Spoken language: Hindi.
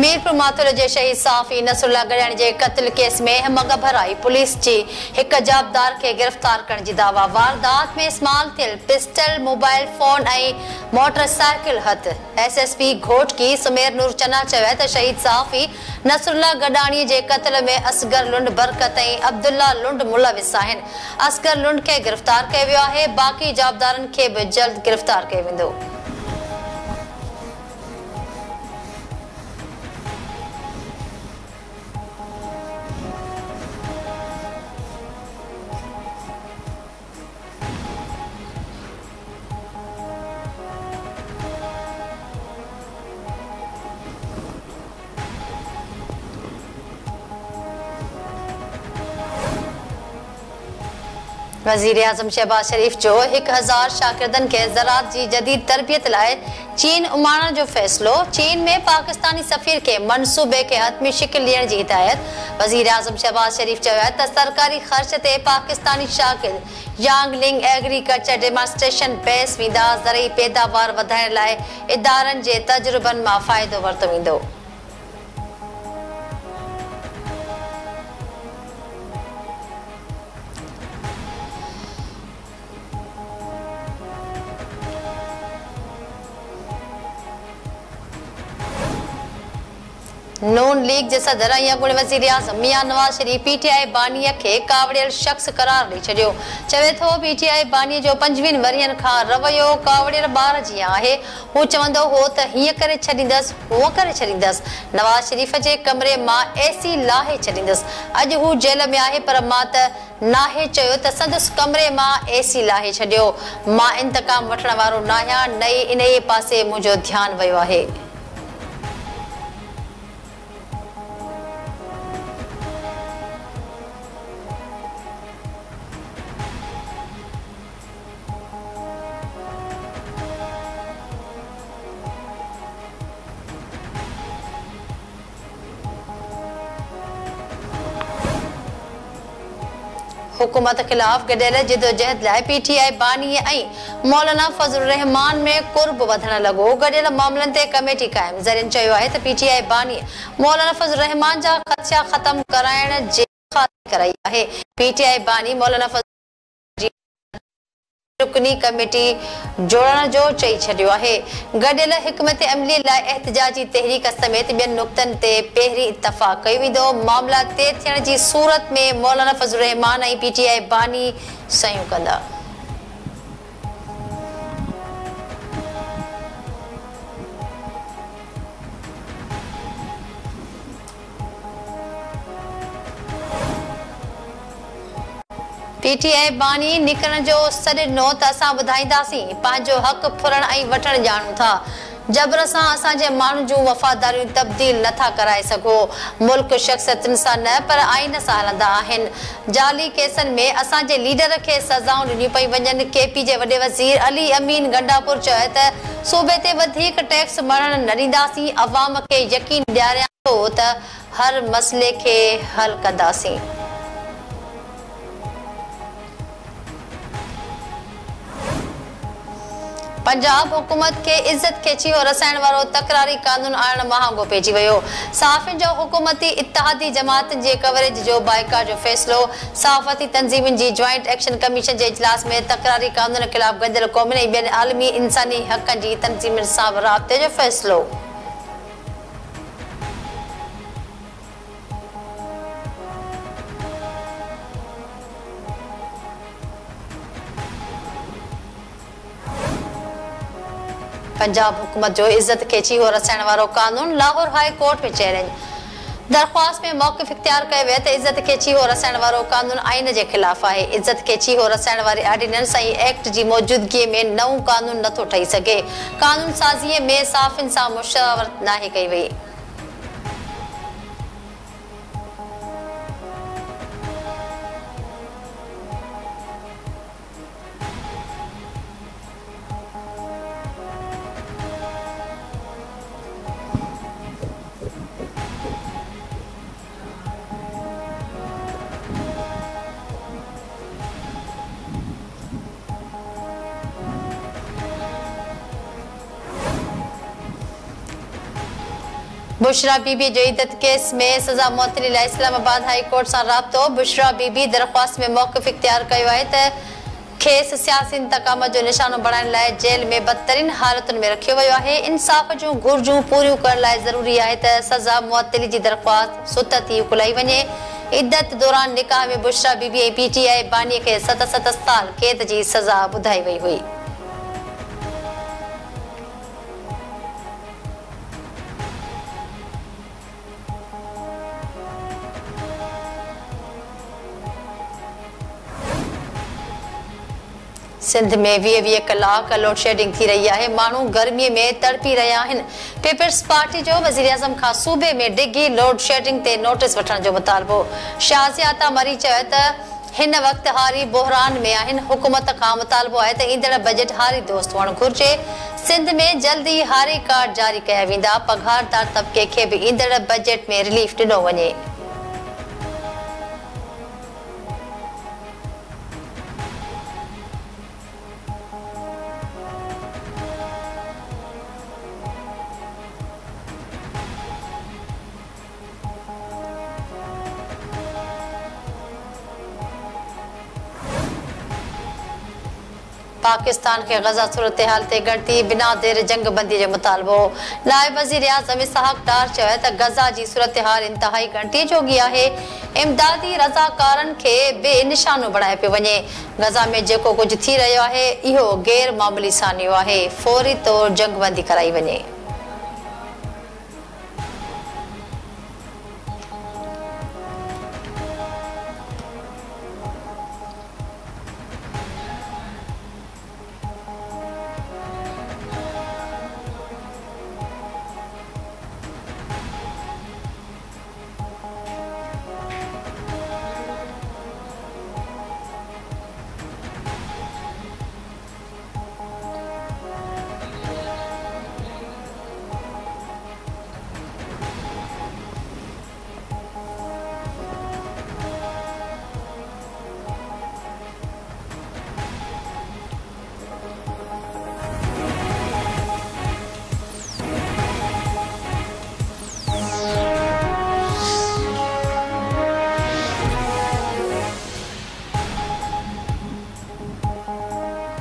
मीरपुर माथुर जे शहीद साफ़ी नसरुल्ला गड़ियाणी जे क़त्ल केस में मग भराई पुलिस जी एक जाबदार के गिरफ्तार करण जी दावा। वारदात में इस्तेमाल थियल पिस्टल, मोबाइल फोन ऐं मोटरसाइकिल हथ। एसएसपी घोटकी सुमेर नूर चन्ना चयो त शहीद साफ़ी नसरुल्ला गड़ाणी जे क़त्ल में असगर लुंड बरकत ऐं अब्दुल्ला लुंड मुलविस आहिनि। असगर लुंड के गिरफ्तार कयो वियो आहे। बाक़ी जाबदारनि खे बि जल्द गिरफ्तार कयो वेंदो। वज़ीर-ए-आज़म शहबाज शरीफ जो 1000 शागिर्दनि के ज़राअत जी जदीद तरबियत लाइ चीन उमाणण जो फ़ैसिलो। चीन में पाकिस्तानी सफ़ीर के मनसूबे के हतमी शिकिल ॾियण जी हिदायत। वज़ीर-ए-आज़म शहबाज शरीफ चयो त सरकारी ख़र्च ते पाकिस्तानी शागिर्द यांगलिंग एग्रीकल्चर डेमोन्स्ट्रेशन बेस वेंदा। ज़रई पैदावार वधाइण लाइ इदारनि जे तजुर्बनि मां फ़ाइदो वरितो वेंदो। नून लीग जे सदर ऐं अॻूणे वज़ीर-ए-आज़म मियां नवाज़ शरीफ पीटीआई बानीअ खे कावड़ियल शख़्स करार ॾेई छॾियो। चवे थो पीटीआई बानीअ जो 25 वरियनि खां रवैयो कावड़ियल ॿार जीअं आहे। हू चवंदो हो त हीअं करे छॾींदसि, हूअं करे छॾींदसि। नवाज़ शरीफ जे कमरे मां एसी लाहे छॾींदसि। अॼु हू जेल में आहे पर मां त नाहे चयो त संदसि कमरे मां एसी लाहे छॾियो। मां इंतकाम वठण वारो नाहियां, नई इन पासे मुंहिंजो ध्यानु वियो आहे। हुकूमत खिलाफ गडियल जिदोजहद लाइ पीटीआई बानी ऐं मौलाना फजलुर रहमान में कुर्ब वधण लॻो। गडियल मामलनि ते कमेटी क़ाइम। ज़रीन चयो आहे त पीटीआई बानी मौलाना फजलुर रहमान जा ख़दशा ख़त्म कराइण जे ख़ातिर कराई आहे। पीटीआई बानी मौलाना फजलुर रुकनी कमेटी जोड़ण जो चई छॾियो आहे। गडियल हिकमत अमली लाइ एहतजाजी तहरीक समेत ॿियनि नुक़्तनि ते पहिरीं इतफ़ाक़ कयो वेंदो। मामला तइ थियण जी सूरत में मौलाना फजलुर रहमान ऐं पीटीआई बानी सयूं कंदा। पीटीआई बानी निकिरण जो सॾु ॾिनो त असां ॿुधाईंदासीं पंहिंजो हक़ फुरण ऐं वठण ॼाणूं था। जबर सां असांजे माण्हुनि जूं वफ़ादारियूं तब्दील नथा कराए सघो। मुल्क शख़्सियतुनि सां न पर आइन सां हलंदा आहिनि। जाली केसनि में असांजे लीडर खे सज़ाऊं ॾिनियूं पई वञनि। केपी जे वॾे वज़ीर अली अमीन गंडापुर चयो त सूबे ते वधीक टैक्स भरण न ॾींदासीं। अवाम खे यकीन ॾियारियां थो त हर मसइले खे हल कंदासीं। पंजाब हुकूमत के इज्जत खे चीहो रसाइण वारो तकरारी कानून आणण महांगो पइजी वियो। सहाफ़ियुनि जो हुकूमती इत्तेहादी जमातनि जे कवरेज जो बाइकाट जो फ़ैसिलो। सहाफ़ती तंज़ीमुनि जी ज्वाइंट एक्शन कमीशन जे इजलास में तकरारी कानून ख़िलाफ़ गॾियल क़ौमुनि ऐं ॿियनि आलमी इंसानी हक़नि जी तंज़ीमुनि सां राब्ते जो फ़ैसिलो। पंजाब हुकूमत जो इज्जत के चीहो रसाइण वारो कानून लाहौर हाई कोर्ट में चैलेंज। दरख्वास्त में मौक़िफ़ इख्तियार कयो वियो त इज्जत के चीहो रसाइण वारो कानून आइन जे ख़िलाफ़ आहे। इज्जत के चीहो रसाइण वारे ऑर्डिनेंस ऐं एक्ट जी मौजूदगीअ में नओं कानून नथो ठही सघे। कानून साज़ीअ में साफ़ियुनि सां मुशावरत नाहे कई वई। बुशरा बीबी जो इद्दत केस में सजा मुअत्तली लाइ इस्लामाबाद हाई कोर्ट से राब्तो। बुशरा बीबी दरख्वास्त में मौक़िफ़ इख्तियार कयो आहे त खेस सियासी इंतकाम जो निशानो बणाइण लाइ जेल में बदतरीन हालतुनि में रखियो वियो आहे। इंसाफ़ जूं घुर्जूं पूरियूं करण लाइ ज़रूरी आहे त सज़ा मुअत्तली जी दरख्वास्त सुत थी उकुलाई वञे। इद्दत दौरान निकाह में बुशरा बीबी ऐं पीटीआई बानीअ खे 7 साल कैद जी सज़ा ॿुधाई वई हुई। सिंध में 20 कलाक लोड शेडिंग थी रही है। मानू गर्मी में तड़पी रहा है। पीपल्स पार्टी जो वज़ीर आज़म का सूबे में डिगी लोड शेडिंग ते नोटिस वठण जो मुतालबो। शाज़ियाता मरी चयो त हिन वक्त हारी बहरान में आहिनि। हुकूमत का मुतालबो है त ईंदड़ बजट हारी दोस्त हुअणु घुर्जे। सिंध में जल्दी हारी कार्ड जारी कया वेंदा। पघारदार तबके खे भी ईंदड़ बजट में रिलीफ ॾिनो वञे। पाकिस्तान के गजा सूरत हाल ते गणती बिना देर जंग बंदी जो मुतालबो। नायब वज़ीर आज़म इसहाक डार चयो त गजा जी सूरत हाल इंतहाई गणती जोगी है। इमदादी रज़ाकारन के बेनिशानो बणाए पियो वञे। गजा में जेको कुछ थी रहियो आहे इहो गैर मामूली सानियो आहे। फौरी तौर जंग बंदी कराई वञे।